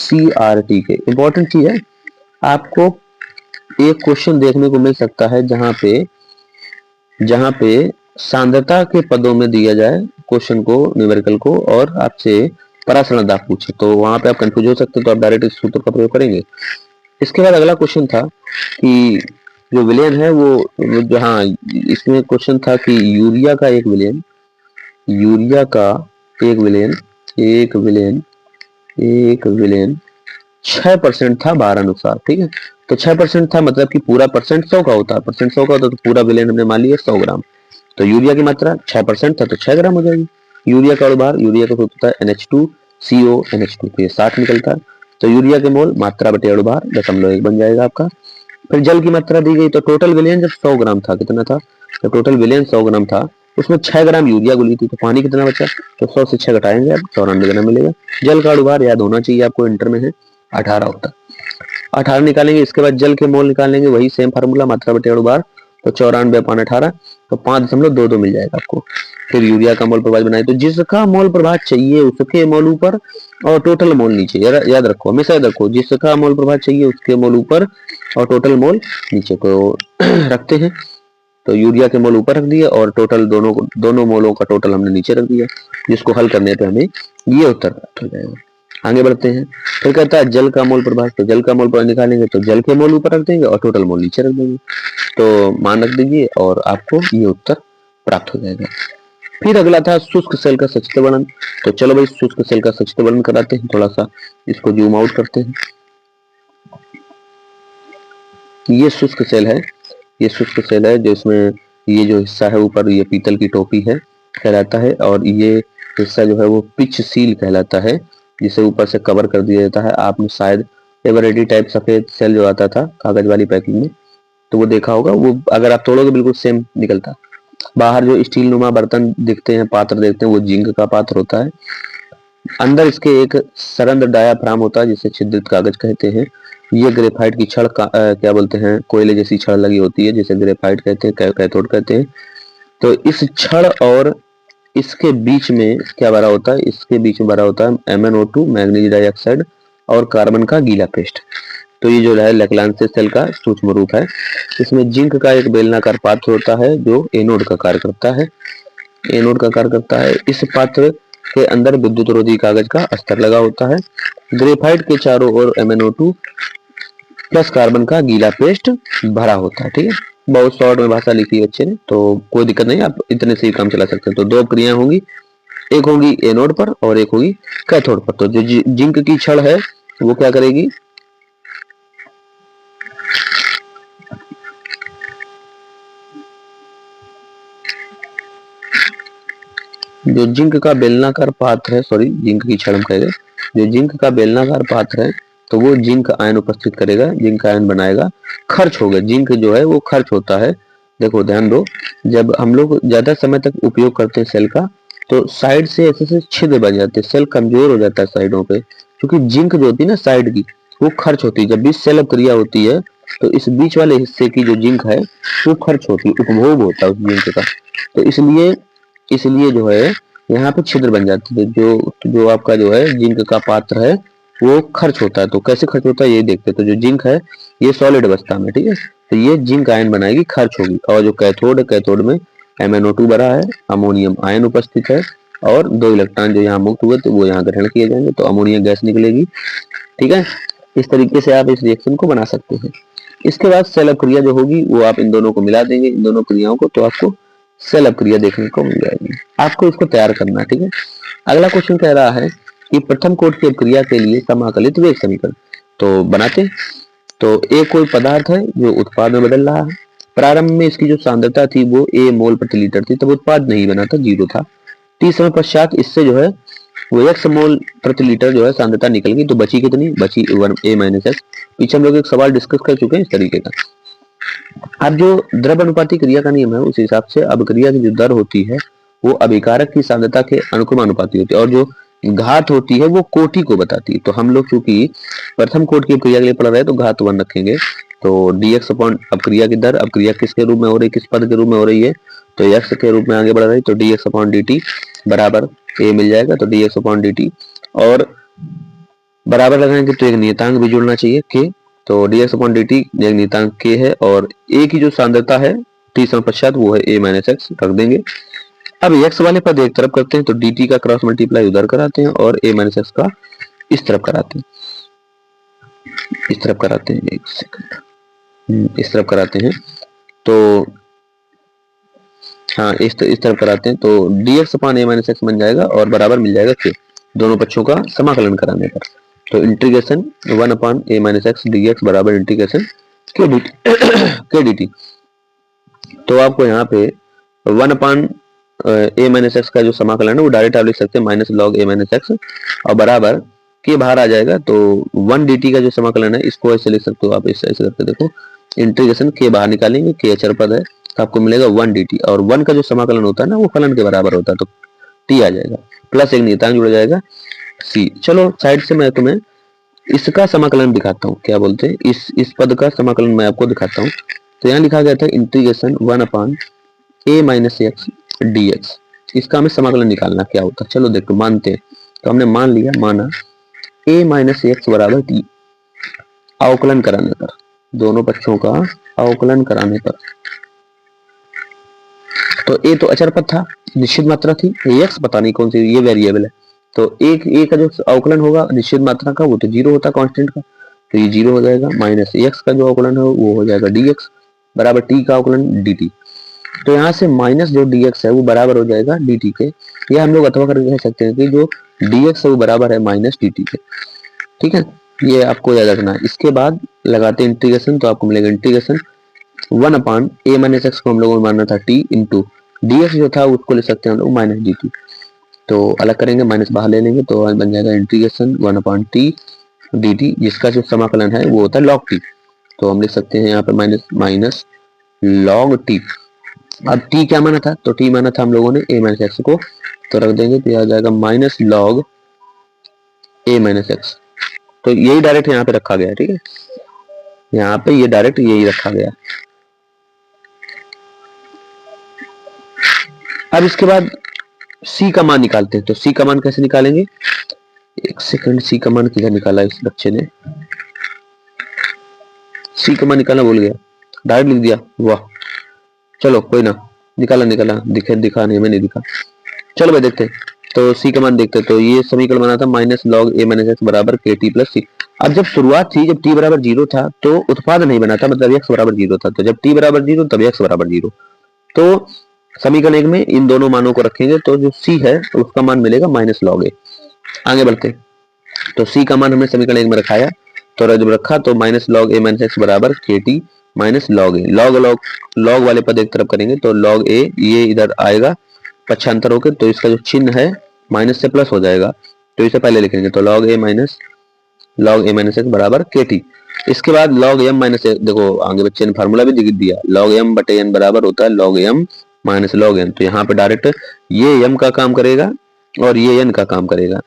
CRT के। इंपॉर्टेंट चीज है, आपको एक क्वेश्चन देखने को मिल सकता है जहां पे सांद्रता के पदों में दिया जाए क्वेश्चन को, न्यूमेरिकल को, और आपसे परासरण दाब पूछे, तो वहां पे आप कंफ्यूज हो सकते हैं, तो आप डायरेक्ट इस सूत्र का प्रयोग करेंगे। इसके बाद अगला क्वेश्चन था कि जो विलेन है वो जहाँ इसमें क्वेश्चन था कि यूरिया का एक विलेन 6% था भार अनुसार, ठीक है। तो 6% था, मतलब कि पूरा परसेंट 100 का होता है, परसेंट 100 का होता है, तो पूरा विलेन हमने मान लिया 100 ग्राम। तो यूरिया की मात्रा 6% था, तो 6 ग्राम हो जाएगी। यूरिया का अणुभार, यूरिया का सूत्र होता है NH2CO NH2, तो ये 60 निकलता है। तो यूरिया के मोल मात्रा बटे अणुभार 0.1 बन जाएगा आपका। फिर जल की मात्रा दी गई, तो टोटल विलयन जब 100 ग्राम था, कितना था, तो टोटल विलयन 100 ग्राम था, उसमें 6 ग्राम यूरिया घुली थी, तो पानी कितना बचा, तो 100 से 6 घटाएंगे आप 94 ग्राम मिलेगा। जल का अणुभार याद होना चाहिए आपको, इंटर में है 18 होता है, 18 निकालेंगे। इसके बाद जल के मोल निकालेंगे, वही सेम फार्मूला, मात्रा बटे अणुभार, तो 94/18, तो 5.22 मिल जाएगा आपको। फिर यूरिया का मोल प्रभाव बनाए, तो जिसका मोल प्रभाव चाहिए उसके मोल ऊपर और टोटल मोल नीचे, याद रखो, हमेशा याद रखो, जिसका मोल प्रभाव चाहिए उसके मोल ऊपर और टोटल मोल नीचे को रखते हैं। तो यूरिया के मोल ऊपर रख दिए और टोटल दोनों मोलों का टोटल हमने नीचे रख दिया, जिसको हल करने पे हमें ये उत्तर प्राप्त हो जाएगा। आगे बढ़ते हैं। फिर कहता है जल का मोल प्रभाव, तो जल का मोल प्रभाव निकालेंगे, तो जल के मोल ऊपर रख देंगे और टोटल मोल नीचे रख देंगे, तो मान रख दीजिए और आपको ये उत्तर प्राप्त हो जाएगा। फिर अगला था शुष्क सेल का संक्षिप्त वर्णन, तो चलो भाई शुष्क सेल का संक्षिप्त वर्णन कराते हैं, थोड़ा सा इसको जूम आउट करते हैं। ये शुष्क सेल है, ये शुष्क सेल है, जो इसमें ये जो हिस्सा है ऊपर, ये पीतल की टोपी है कहलाता है, और ये हिस्सा जो है वो पिच सील कहलाता है, जिसे ऊपर से कवर कर दिया जाता है। आपने शायद एवरेडी टाइप सफेद सेल जो आता था कागज वाली पैकिंग में, तो वो देखा होगा, वो अगर आप तोड़ोगे बिल्कुल सेम निकलता। बाहर जो स्टील नुमा बर्तन दिखते हैं, पात्र देखते हैं, वो जिंक का पात्र होता है। अंदर इसके एक सरंध्र डायाफ्राम होता है, जिसे छिद्रित कागज कहते हैं। ये ग्रेफाइट की छड़ क्या बोलते हैं, कोयले जैसी छड़ लगी होती है, जिसे ग्रेफाइट कहते हैं, कैथोड कहते हैं। तो इस छड़ और इसके बीच में क्या भरा होता है, इसके बीच में भरा होता है MnO2 मैग्नीज डाइऑक्साइड और कार्बन का गीला पेस्ट। तो ये जो है लैक्लांसियस सेल का सूक्ष्म रूप है। इसमें जिंक का एक बेलनाकार पात्र होता है जो एनोड का कार्य करता है, एनोड का कार्य करता है। इस पात्र के अंदर विद्युत रोधी कागज का अस्तर लगा होता है। ग्रेफाइट के चारों ओर MnO2 प्लस कार्बन का गीला पेस्ट भरा होता है। ठीक है, बहुत शॉर्ट में भाषा लिखी है बच्चे ने, तो कोई दिक्कत नहीं, आप इतने से ही काम चला सकते हैं। तो दो क्रियाएं होंगी, एक होगी एनोड पर और एक होगी कैथोड पर। तो जो जिंक की छड़ है वो क्या करेगी, जो जिंक का बेलनाकार पात्र है, सॉरी जिंक की छड़ हम कह रहे, जो जिंक का बेलनाकार पात्र है, तो वो जिंक आयन उपस्थित करेगा, जिंक आयन बनाएगा, खर्च होगा। जिंक जो है वो खर्च होता है। देखो ध्यान दो, जब हम लोग ज्यादा समय तक उपयोग करते हैं सेल का, तो साइड से ऐसे छिद्र बन जाते हैं, सेल कमजोर हो जाता है साइडों पे, क्योंकि जिंक जो होती है ना साइड की, वो खर्च होती है। जब भी सेल क्रिया होती है तो इस बीच वाले हिस्से की जो जिंक है वो खर्च होती है, उपभोग होता है उस जिंक का। तो इसलिए जो है यहाँ पे छिद्र बन जाती है। जो आपका जो है जिंक का पात्र है वो खर्च होता है। तो कैसे खर्च होता है ये देखते हैं। तो जो जिंक है ये सॉलिड अवस्था में, ठीक है, तो ये जिंक आयन बनाएगी, खर्च होगी। और जो कैथोड है, कैथोड में MnO2 भरा है, अमोनियम आयन उपस्थित है, और 2 इलेक्ट्रॉन जो यहाँ मुक्त हुए थे वो यहाँ ग्रहण किए जाएंगे, तो अमोनिया गैस निकलेगी। ठीक है, इस तरीके से आप इस रिएक्शन को बना सकते हैं। इसके बाद सेल अपक्रिया जो होगी वो आप इन दोनों को मिला देंगे, इन दोनों क्रियाओं को, तो आपको सेल अपक्रिया देखने को मिल जाएगी। आपको इसको तैयार करना है। ठीक है, अगला क्वेश्चन कह रहा है कि प्रथम कोट की अपक्रिया के लिए समाकलित वेग समीकरण। तो बनाते हैं। तो एक कोई पदार्थ है जो उत्पाद में बदल रहा है। प्रारंभ में इसकी जो सांद्रता थी वो A मोल प्रति लीटर थी, तब उत्पाद नहीं बना था, 0 था। t समय पश्चात इससे जो है वो x मोल प्रति लीटर जो है सांद्रता निकल गई, तो बची कितनी, बची 1A-x। पीछे हम लोग एक सवाल डिस्कस कर चुके हैं इस तरीके का। अब जो द्रव अनुपाती क्रिया का नियम है उस हिसाब से अभिक्रिया की जो दर होती है वो अभिकारक की सांद्रता के अनुक्रमानुपाती होती है, और जो घात होती है वो कोटि को बताती है। तो हम लोग चूंकि प्रथम कोट की क्रिया के लिए पढ़ रहे हैं तो घात 1 रखेंगे। तो dx अपॉन अपक्रिया की दर, अपक्रिया किसके रूप में हो रही है, किस पद के रूप में हो रही है, तो x के रूप में आगे बढ़ रही है, तो dx अपॉन dt बराबर a मिल जाएगा। तो dx अपॉन dt, और बराबर लगाएंगे तो एक नियतांक भी जुड़ना चाहिए k। तो dx अपॉन dt एक नियतांक k है, और a की जो सांद्रता है t समय पश्चात वो है A-x, रख देंगे। अब x वाले पद एक तरफ करते हैं, तो dt का क्रॉस मल्टीप्लाई उधर कराते हैं और A-x का इस तरफ कराते हैं, इस तरफ कराते हैं, एक सेकंड, इस तरफ कराते हैं। तो हाँ, इस तरफ कराते हैं, तो dx अपॉन A-x बन जाएगा और बराबर मिल जाएगा k, दोनों पक्षों का समाकलन कराने पर। तो इंटीग्रेशन 1 अपॉन A-x dx बराबर इंटीग्रेशन k dt। तो आपको यहाँ पे 1 अपॉन A-x का जो समाकलन है वो डायरेक्ट आप लिख सकते हैं माइनस लॉग A-x, और बराबर के बाहर आ जाएगा। तो 1 dt का जो समाकलन है इसको ऐसे लिख सकते हो आप, ऐसे करके देखो, इंटीग्रेशन के बाहर निकालेंगे, के अचर पद है तो आपको मिलेगा 1 dt, और 1 का जो समाकलन होता है ना वो फलन के बराबर होता है, तो t आ जाएगा, प्लस एक नियतांक जुड़ जाएगा c। चलो साइड से मैं तुम्हें इसका समाकलन दिखाता हूँ, क्या बोलते हैं, इस पद का समाकलन मैं आपको दिखाता हूँ। तो यहाँ लिखा गया था इंटीग्रेशन 1/a - x dx, इसका हमें समाकलन निकालना क्या होता है। चलो देखो मानते हैं, तो हमने मान लिया, माना a - x बराबर t, अवकलन कराने पर, दोनों पक्षों का अवकलन कराने पर, तो a तो अचर पद था, निश्चित मात्रा थी, x पता नहीं कौन सी, ये वेरिएबल है, तो एक a का जो अवकलन होगा निश्चित मात्रा का वो तो 0 होता कांस्टेंट का, तो ये 0 हो जाएगा, माइनस x का जो अवकलन है वो हो जाएगा dx बराबर t का अवकलन dt। तो यहाँ से माइनस जो dx है वो बराबर हो जाएगा dt के, या हम लोग अथवा करके कह सकते हैं कि जो dx है वो बराबर है माइनस dt के, ठीक है, ये आपको याद रखना है। इसके बाद लगाते हैं इंटीग्रेशन, तो आपको मिलेगा इंटीग्रेशन 1/a - x को हम लोगों ने मानना था t इंटू dx जो था उसको ले सकते हैं हम लोग माइनस dt, तो अलग करेंगे, माइनस बाहर ले लेंगे तो बन जाएगा इंटीग्रेशन 1/t dt, जिसका जो समाकलन है वो होता है log t, तो हम लिख सकते हैं यहाँ पे माइनस log t। अब t क्या माना था, तो t माना था हम लोगों ने a - x को, तो रख देंगे, तो आ जाएगा माइनस log a - x, तो यही डायरेक्ट यहाँ पे रखा गया है, ठीक है, यहाँ पे ये डायरेक्ट यही रखा गया। अब इसके बाद c का मान निकालते हैं, तो c का मान कैसे निकालेंगे, एक सेकंड, c का मान किधर निकाला इस बच्चे ने, c का मान निकालना भूल गया, डायरेक्ट लिख दिया, वाह, चलो कोई ना, निकाला दिखाने में नहीं दिखा, चलो भाई देखते हैं, तो c का मान देखते हैं, तो ये समीकरण बना था माइनस लॉग a - x बराबर kt प्लस c। अब जब शुरुआत थी, जब t बराबर 0 था तो उत्पाद नहीं बना था, मतलब x बराबर 0 था, तो जब t बराबर 0 तब x बराबर 0, तो समीकरण एक में इन दोनों मानों को रखेंगे, तो जो c है उसका मान मिलेगा माइनस लॉग a। आगे बढ़ते, तो c का मान हमने समीकरण एक में रखाया, तो जब रखा तो माइनस लॉग a - x बराबर kt minus log a, log वाले पद एक तरफ करेंगे तो लॉग a ये इधर आएगा पक्षांतर होकर, तो इसका जो चिन्ह है माइनस से प्लस हो जाएगा, तो इसे पहले लिखेंगे, तो लॉग a - x बराबर kt। इसके बाद लॉग m - x, देखो आगे बच्चे ने फार्मूला भी लिख दिया, लॉग m बटे n बराबर होता है log m minus log n, तो यहाँ पे डायरेक्ट ये m का काम करेगा और ये n का काम करेगा,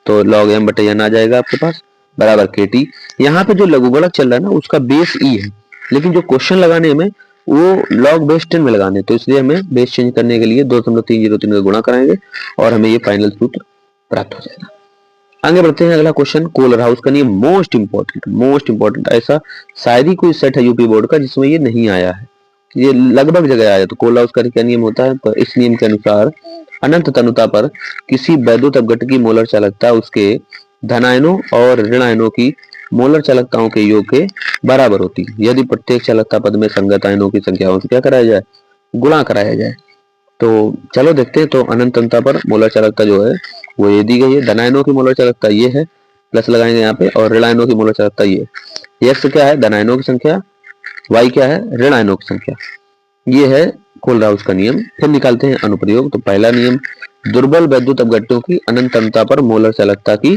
तो लॉग m बटे n आ जाएगा आपके पास बराबर kt। यहाँ पे जो लघुगणक चल रहा है ना उसका बेस e है, लेकिन जो क्वेश्चन लगाने में वो लॉग बेस 10 में लगाने, तो इसलिए हमें बेस चेंज करने के लिए 2.303 का गुणा कराएंगे और हमें ये फाइनल सूत्र प्राप्त हो जाएगा। आगे बढ़ते हैं, अगला क्वेश्चन, कोलर हाउस का नियम, मोस्ट इंपॉर्टेंट, ऐसा शायद ही कोई सेट है यूपी बोर्ड का जिसमें ये नहीं आया है, ये लगभग जगह आया। तो कोलर हाउस का क्या नियम होता है, तो इस नियम के अनुसार अनंत तनुता पर किसी वैद्युत अपघट्ट की मोलर चालकता उसके धनायनों और ऋणायनों की मोलर चालकताओं के योग के बराबर होती है, यदि प्रत्येक चालकता पद में संगत आयनों की संख्याओं से क्या कराया जाए, गुणा कराया जाए। तो चलो देखते हैं, तो अनंत तनुता पर मोलर चालकता जो है वो ये दी गई है, धनायनों की मोलर चालकता ये है, प्लस लगाएंगे यहाँ पे, और ऋणायनों की मोलर चालकता ये है, एक्स क्या है धनायनों की संख्या, वाई क्या है ऋणायनों की संख्या, ये है कोलर हाउस का नियम। फिर निकालते हैं अनुप्रयोग, तो पहला नियम, दुर्बल वैद्युत अपघट्टों की अनंत तनुता पर मोलर चालकता की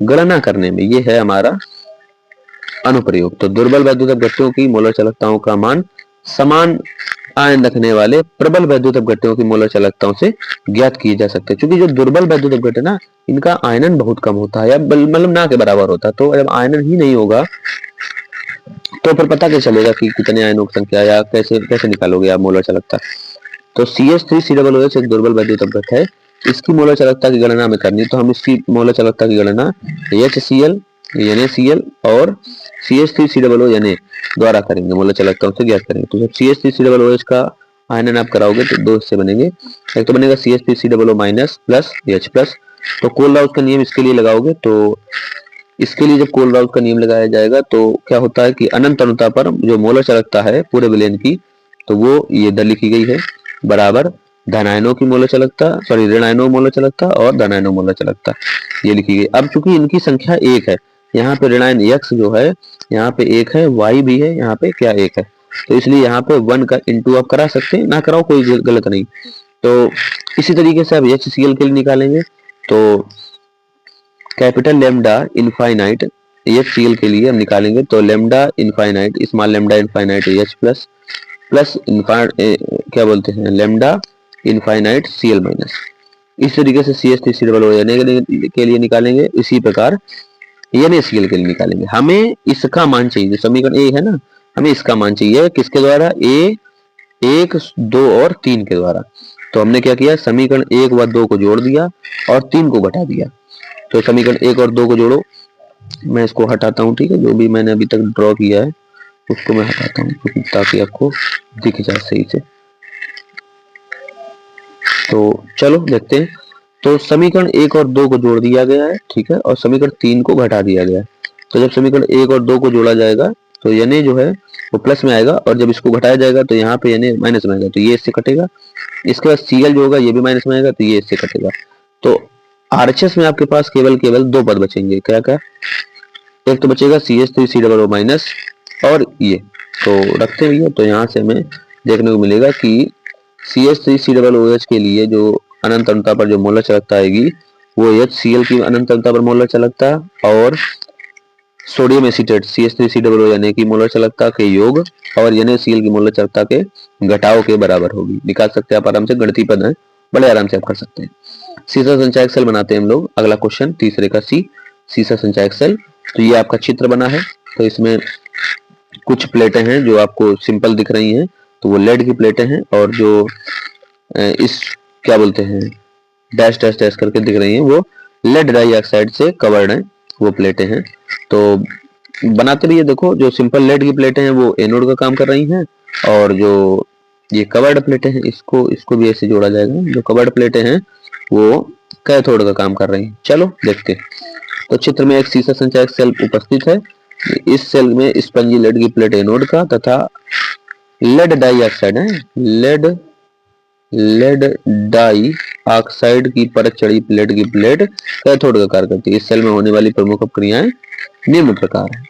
गणना करने में, ये है हमारा अनुप्रयोग। तो दुर्बल वैद्युत अपघट्टों की मोलर चालकताओं का मान समान आयन रखने वाले प्रबल वैद्युत अपघट्टों की मोलर चालकताओं से ज्ञात किए जा सकते हैं, क्योंकि जो दुर्बल वैद्युत अपघट्ट है ना इनका आयनन बहुत कम होता है, या मतलब ना के बराबर होता है, तो जब आयनन ही नहीं होगा तो फिर पता कैसे चलेगा कि कितने आयनों की संख्या, या कैसे निकालोगे आप मोलर चालकता। तो CH3COOH एक दुर्बल वैद्युत अपघट्ट है, इसकी मोलर चालकता की गणना हमें करनी, तो हम इसकी मोलर चालकता की गणना HCl NaCl और CH3COOH Na द्वारा करेंगे, मोलर चालकताओं से ज्ञात करेंगे। तो जब CH3COOH का आयनन आप कराओगे तो दो हिस्से बनेंगे, एक तो बनेगा CH3COO minus plus H plus. तो कोलर हाउस का नियम इसके लिए लगाओगे, तो इसके लिए जब कोलर हाउस का नियम लगाया जाएगा तो क्या होता है कि अनंत अनुता पर जो मोलर चालकता है पूरे विलेन की, तो वो ये इधर लिखी गई है बराबर धनायनों की मोलर चालकता, सॉरी ऋणायनों मोलर चालकता और धनायनों मोलर चालकता, ये लिखी गई। अब चूंकि इनकी संख्या एक है, यहाँ पे ऋणायन x जो है यहाँ पे एक है, y भी है यहाँ पे क्या एक है, तो इसलिए यहाँ पे 1 का इंटू आप करा सकते हैं, ना कराओ कोई गलत नहीं। तो इसी तरीके से आप HCl के लिए निकालेंगे, तो capital lambda infinite H C L के लिए हम निकालेंगे तो lambda infinite, small lambda infinite H plus plus क्या बोलते हैं lambda infinite C L minus. इस तरीके से C H three C double O के लिए निकालेंगे, इसी प्रकार NaCl के लिए निकालेंगे। हमें इसका मान चाहिए, जो समीकरण ए है ना, हमें इसका मान चाहिए किसके द्वारा, ए 1, 2 और 3 के द्वारा। तो हमने क्या किया, समीकरण 1 व 2 को जोड़ दिया और 3 को घटा दिया। तो समीकरण 1 और 2 को जोड़ो, मैं इसको हटाता हूँ, ठीक है, जो भी मैंने अभी तक ड्रॉ किया है उसको मैं हटाता हूँ ताकि आपको दिख जाए सही से। तो चलो देखते हैं। तो समीकरण 1 और 2 को जोड़ दिया गया है, ठीक है, और समीकरण 3 को घटा दिया गया है। तो जब समीकरण 1 और 2 को जोड़ा जाएगा तो Na जो है वो प्लस में आएगा, और जब इसको घटाया जाएगा तो यहाँ पे Na माइनस में आएगा, तो ये इससे कटेगा। इसके बाद Cl जो होगा ये भी माइनस में आएगा, तो ये इससे कटेगा। तो RHS में आपके पास केवल 2 पद बचेंगे। क्या क्या, एक तो बचेगा CH3COO माइनस और ये, तो रखते हैं भैया। तो यहाँ से हमें देखने को मिलेगा कि CH3COOH के लिए जो अनंत अंतता पर जो मोलर चालकता आएगी वो HCl की अनंत अंतता पर मोलर चालकता और सोडियम एसीटेट CH3COO Na की मोलर चालकता के योग और NaCl की मोलर चालकता के घटाव के बराबर होगी। निकाल सकते हैं आप आराम से, गणितीय पद है, बड़े आराम से आप कर सकते हैं। सीसा संचायक सेल बनाते हैं हम लोग। अगला क्वेश्चन तीसरे का सी, सीसा संचायक सेल। तो ये आपका चित्र बना है, तो इसमें कुछ प्लेटें हैं जो आपको सिंपल दिख रही हैं, तो वो लेड की प्लेटें हैं, और जो इस क्या बोलते हैं डैश डैश डैश करके दिख रही हैं वो लेड डाइऑक्साइड से कवर्ड हैं, वो प्लेटें हैं। तो बनाते भी ये देखो, जो सिंपल लेड की प्लेटें हैं वो एनोड का काम कर रही हैं, और जो ये कवर्ड प्लेटें हैं इसको भी ऐसे जोड़ा जाएगा, जो कवर्ड प्लेटें हैं वो कैथोड का काम कर रही हैं। चलो देखते हैं। तो चित्र में एक सीसा संचायक सेल उपस्थित है। इस सेल में स्पंजी लेड की प्लेट एनोड का तथा लेड डाइऑक्साइड है, लेड डाई ऑक्साइड की परत चढ़ी प्लेट की प्लेट कैथोड का कार्य करती है। इस सेल में होने वाली प्रमुख अपक्रियाएं निम्न प्रकार है।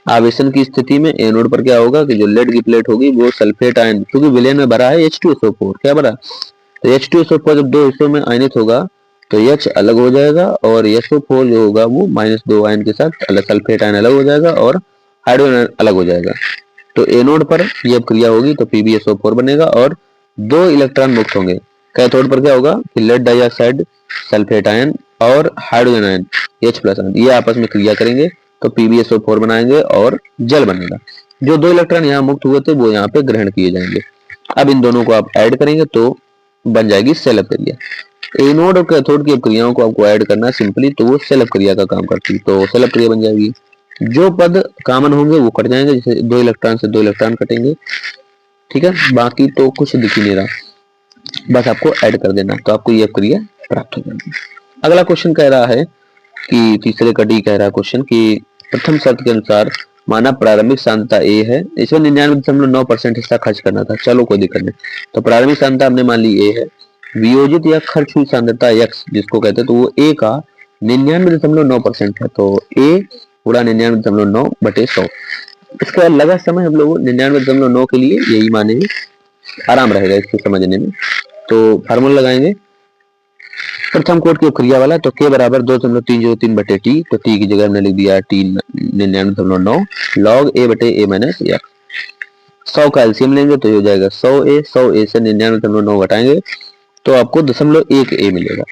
आवेशन की स्थिति में एनोड पर क्या होगा कि जो लेड की प्लेट होगी वो सल्फेट आयन, क्योंकि विलयन में भरा है H2SO4, क्या भरा, तो H2SO4 जब 2 हिस्सों में आयनित होगा तो H अलग हो जाएगा और SO4 जो होगा वो -2 आयन के साथ अलग, सल्फेट आयन अलग हो जाएगा और हाइड्रोजन अलग हो जाएगा। तो एनोड पर यह क्रिया होगी तो PbSO4 बनेगा और 2 इलेक्ट्रॉन मुक्त होंगे। कैथोड पर क्या होगा कि लेड डाइऑक्साइड, सल्फेट आयन और हाइड्रोजन आयन H+ आयन ये आपस में क्रिया करेंगे तो PbSO4 बनाएंगे और जल बनेगा। जो 2 इलेक्ट्रॉन यहाँ मुक्त हुए थे वो यहाँ पे ग्रहण किए जाएंगे। अब इन दोनों को आप ऐड करेंगे तो बन जाएगी सेल क्रिया। एनोड और कैथोड की क्रियाओं को आपको ऐड करना सिंपली, तो वो सेल क्रिया का काम करती है, तो सेल क्रिया बन जाएगी। जो पद कॉमन होंगे वो कट जाएंगे, जैसे 2 इलेक्ट्रॉन से 2 इलेक्ट्रॉन कटेंगे, ठीक है, बाकी तो कुछ दिख ही नहीं रहा, बस आपको ऐड कर देना तो आपको यह क्रिया प्राप्त हो जाएगी। अगला क्वेश्चन कह रहा है कि तीसरे का डी कह रहा है क्वेश्चन कि प्रथम शर्त के अनुसार माना प्रारंभिक सांद्रता ए है, इसमें 99.9% हिस्सा खर्च करना था। चलो कोई दिक्कत नहीं। तो प्रारंभिक सांद्रता हमने मान ली ए है, वियोजित या खर्च हुई सांद्रता x जिसको कहते हैं तो वो a का 99.9% है, तो a गुणा 99.9 बटे 100। इसके बाद लगा समय हम लोग 99.9 के लिए यही मानेंगे, आराम रहेगा इसको समझने में। तो फार्मूला लगाएंगे प्रथम कोट की क्रिया वाला, तो k बराबर 2.303 बटे टी, तो टी की जगह हमने लिख दिया टी 99.9 log a बटे a माइनस एक्स। 100 का एलसीएम लेंगे तो हो जाएगा 100a, 100a से 99.9 घटाएंगे तो आपको 0.1 a मिलेगा,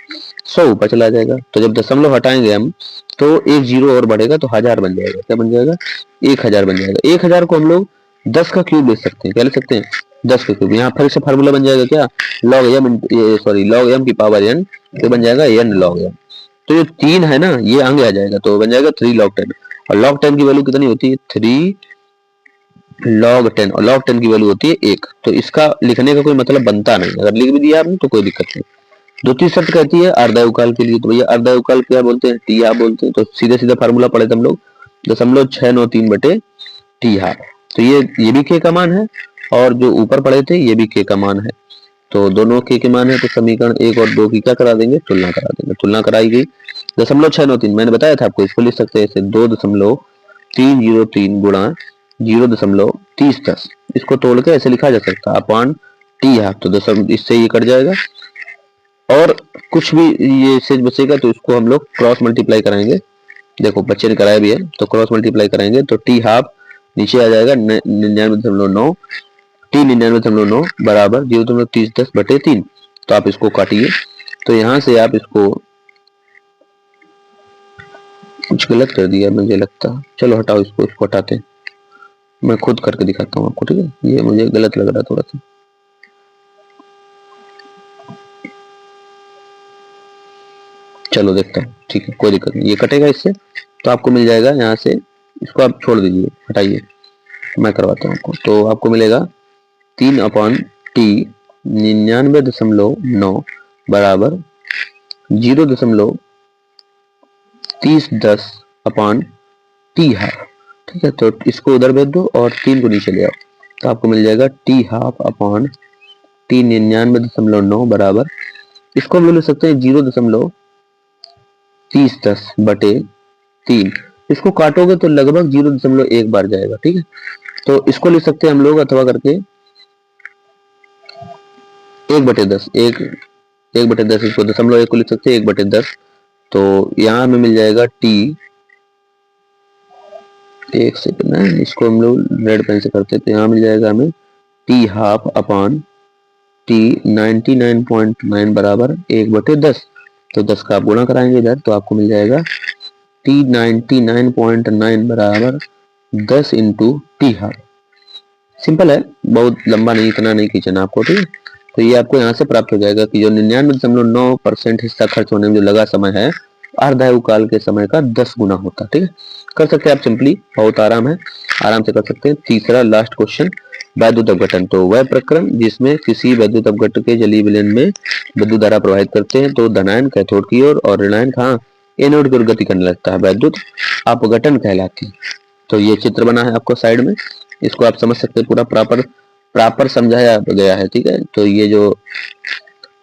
100 ऊपर चला जाएगा। तो जब दशमलव हटाएंगे हम तो एक जीरो और बढ़ेगा तो 1000 बन जाएगा। क्या बन जाएगा, 1000 बन जाएगा। 1000 को हम लोग 10 का क्यूब लिख सकते हैं। क्या लिख सकते हैं, 10 का क्यूब। यहाँ फिर से फार्मूला बन जाएगा क्या, log m की पावर n, तो बन जाएगा n log m। तो जो 3 है ना ये आगे आ जाएगा तो बन जाएगा 3 log 10, और log 10 की वैल्यू कितनी होती है, 3 log 10, और log 10 की वैल्यू होती है 1। तो इसका लिखने का कोई मतलब बनता नहीं, अगर लिख भी दिया आपने तो कोई दिक्कत नहीं। द्वितीय शर्त कहती है अर्धायुकाल के लिए, तो भैया अर्धायुकाल क्या बोलते हैं, टी हाफ बोलते हैं। तो सीधे सीधे फार्मूला पढ़े थे हम लोग 0.693 बटे टी हाफ। तो ये भी के का मान है और जो ऊपर पढ़े थे ये भी के का मान है, तो दोनों के मान है। तो समीकरण 1 और 2 की क्या करा देंगे, तुलना करा देंगे। तुलना कराई गई 0.693 मैंने बताया था आपको, इसको लिख सकते हैं ऐसे 2.303 गुणा 0.3010, इसको तोड़ के ऐसे लिखा जा सकता है अपॉन टी हाफ। तो इससे ये कट जाएगा और कुछ भी ये शेष बचेगा तो इसको हम लोग क्रॉस मल्टीप्लाई कराएंगे देखो बच्चे ने कराया भी है, तो क्रॉस मल्टीप्लाई कराएंगे तो टी हाफ नीचे आ जाएगा 99.9, टी 99.9 बराबर 0.3010/3। तो आप इसको काटिए। तो यहां से आप इसको कुछ गलत कर दिया मुझे लगता है, चलो हटाओ इसको हटाते हैं, मैं खुद करके दिखाता हूँ आपको, ठीक है। ये मुझे गलत लग रहा है थोड़ा सा, चलो देखता हूँ, ठीक है कोई दिक्कत नहीं, ये कटेगा इससे तो आपको मिल जाएगा यहाँ से, इसको आप छोड़ दीजिए, हटाइए, मैं करवाता हूँ आपको। तो आपको मिलेगा 3/T 99.9 बराबर 0.3010/T हाफ, ठीक है। तो इसको उधर भेज दो और 3 को नीचे ले आओ, तो आपको मिल जाएगा T हाफ अपॉन T 99.9 बराबर, इसको हम लोग लिख सकते हैं 0.3010/3। इसको काटोगे तो लगभग 0.1 बार जाएगा, ठीक है। तो इसको लिख सकते हैं हम लोग अथवा करके 1/10, 1/10, इसको 0.1 को लिख सकते हैं 1/10। तो यहाँ हमें मिल जाएगा टी, एक सेकंड है, इसको हम लोग रेड पेन से करते हैं, तो यहाँ मिल जाएगा हमें टी हाफ अपॉन टी 99.9 बराबर 1/10। तो 10 का आप गुणा कराएंगे इधर, तो आपको मिल जाएगा टी 99.9 बराबर 10 इंटू टी हाफ। सिंपल है, बहुत लंबा नहीं, इतना नहीं खींचना आपको, ठीक है। तो ये आपको यहाँ से प्राप्त हो जाएगा कि जो 99.9% हिस्सा खर्च होने में जो लगा समय है, अर्धायु काल के समय का 10 गुना होता है, ठीक है। कर सकते हैं आप सिंपली, बहुत आराम है, आराम से कर सकते हैं। तीसरा लास्ट क्वेश्चन, वैद्युत अपघटन। तो वह प्रक्रम जिसमें किसी वैद्युत अपघटन के जलीय विलयन में विद्युत धारा प्रवाहित करते हैं तो धनायन कैथोड की ओर और ऋणायन कहाँ एनोड की ओर गति करने लगता है, वैद्युत अपघटन कहलाती है। तो ये चित्र बना है आपको साइड में, इसको आप समझ सकते हैं, पूरा प्रॉपर समझाया गया है, ठीक है। तो ये जो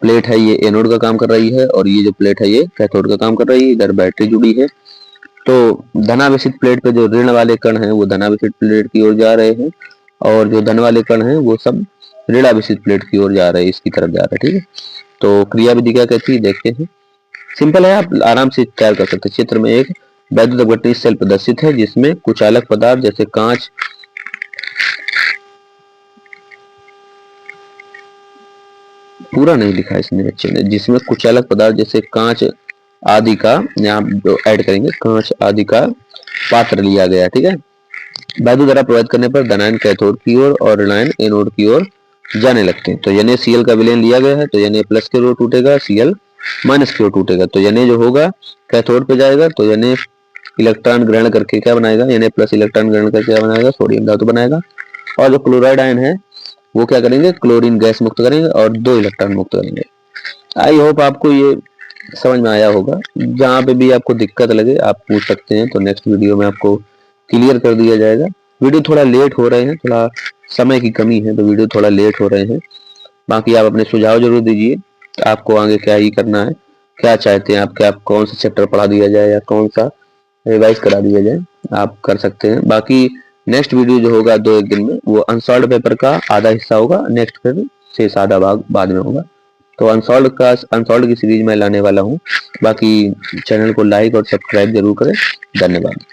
प्लेट है ये एनोड का काम कर रही है और ये जो प्लेट है ये कैथोड का काम कर रही है, इधर बैटरी जुड़ी है। तो धनावेशित प्लेट पे जो ऋण वाले कण हैं वो धनावेशित प्लेट की ओर जा रहे हैं और जो धन वाले कण हैं वो सब ऋणावेशित प्लेट की ओर जा रहे हैं, इसकी तरफ जा रहे हैं, ठीक है। तो क्रिया विधि क्या कहती है देखते हैं, सिंपल है, आप आराम से तैयार कर सकते हैं। चित्र में एक वैद्युत अपघटन सेल प्रदर्शित है जिसमें कुचालक पदार्थ जैसे कांच, पूरा नहीं लिखा इसने बच्चे ने, जिसमें कुचालक पदार्थ जैसे कांच आदि का, यहाँ ऐड करेंगे कांच आदि का पात्र लिया गया, ठीक है। वैद्युत धारा प्रवाहित करने पर धनायन कैथोड की ओर और ऋणायन एनोड की ओर जाने लगते हैं। तो NaCl का विलयन लिया गया है, तो Na प्लस की ओर टूटेगा, Cl माइनस की ओर टूटेगा। तो Na जो होगा कैथोड पे जाएगा, तो Na इलेक्ट्रॉन ग्रहण करके क्या बनाएगा, Na प्लस इलेक्ट्रॉन ग्रहण करके क्या बनाएगा, सोडियम धातु बनाएगा। और जो क्लोराइड आयन है वो क्या करेंगे, क्लोरीन गैस मुक्त करेंगे और 2 इलेक्ट्रॉन मुक्त करेंगे। आई होप आपको ये समझ में आया होगा। जहाँ पे भी आपको दिक्कत लगे आप पूछ सकते हैं, तो नेक्स्ट वीडियो में आपको क्लियर कर दिया जाएगा। वीडियो थोड़ा लेट हो रहे हैं, थोड़ा समय की कमी है, तो वीडियो थोड़ा लेट हो रहे हैं। बाकी आप अपने सुझाव जरूर दीजिए, आपको आगे क्या ही करना है, क्या चाहते हैं आप, क्या आप कौन सा चैप्टर पढ़ा दिया जाए या कौन सा रिवाइज करा दिया जाए, आप कर सकते हैं। बाकी नेक्स्ट वीडियो जो होगा 2-1 दिन में, वो अनसॉल्व पेपर का आधा हिस्सा होगा, नेक्स्ट फिर से आधा भाग बाद में होगा। तो अनसॉल्व की सीरीज में लाने वाला हूँ। बाकी चैनल को लाइक और सब्सक्राइब जरूर करें। धन्यवाद।